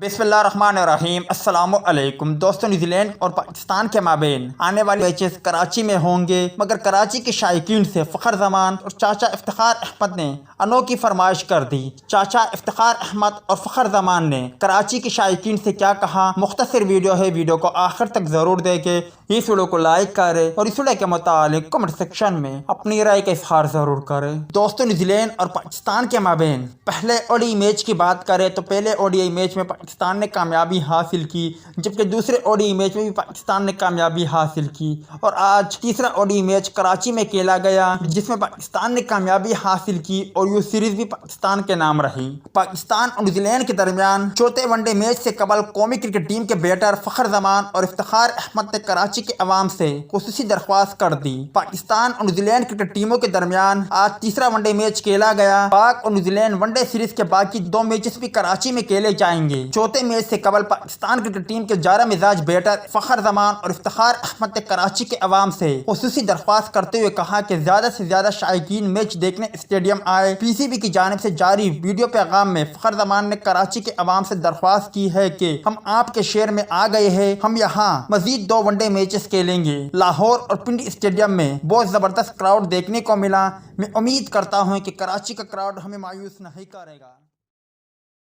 بسم اللہ الرحمن الرحیم۔ السلام علیکم دوستوں، نیوزی لینڈ اور پاکستان کے مابین آنے والے میچز کراچی میں ہوں گے، مگر کراچی کے شائقین سے فخر زمان اور چاچا افتخار احمد نے انوکھی فرمائش کر دی۔ چاچا افتخار احمد اور فخر زمان نے کراچی کے شائقین سے کیا کہا؟ مختصر ویڈیو ہے، ویڈیو کو آخر تک ضرور دیکھیں، اس ویڈیو کو لائک کریں اور اس ویڈیو کے متعلق کمنٹ سیکشن میں اپنی رائے کا اظہار ضرور کریں۔ دوستوں، نیوزی لینڈ اور پاکستان کے مابین پہلے ODI میچ کی بات کریں تو پہلے ODI میچ میں پاکستان نے کامیابی حاصل کی، جبکہ دوسرے ODI میچ میں بھی پاکستان نے کامیابی حاصل کی، اور آج تیسرا ODI میچ کراچی میں کھیلا گیا جس میں پاکستان نے کامیابی حاصل کی اور یہ سیریز بھی پاکستان کے نام رہی۔ پاکستان اور نیوزی لینڈ کے درمیان چوتھے ون ڈے میچ سے قبل قومی کرکٹ ٹیم کے بیٹر فخر زمان اور افتخار احمد نے کراچی کے عوام سے خصوصی درخواست کر دی۔ پاکستان اور نیوزی لینڈ کرکٹ ٹیموں کے درمیان آج تیسرا ون ڈے میچ کھیلا گیا۔ پاک اور New Zealand one day series کے باقی دو میچز بھی کراچی میں کھیلے جائیں گے۔ چوتھے میچ سے قبل پاکستان کرکٹ ٹیم کے جارہ مزاج بیٹر فخر زمان اور افتخار احمد نے کراچی کے عوام سے خصوصی درخواست کرتے ہوئے کہا کہ زیادہ سے زیادہ شائقین میچ دیکھنے اسٹیڈیم آئے۔ PCB کی جانب سے جاری ویڈیو پیغام میں فخر زمان نے کراچی کے عوام سے درخواست کی ہے کہ ہم آپ کے شہر میں آ گئے ہیں، ہم یہاں مزید 2 ون ڈے میچز کھیلیں گے۔ لاہور اور پنڈی اسٹیڈیم میں بہت زبردست کراؤڈ دیکھنے کو ملا۔ میں امید کرتا ہوں کہ کراچی کا کراؤڈ ہمیں مایوس نہیں کرے گا۔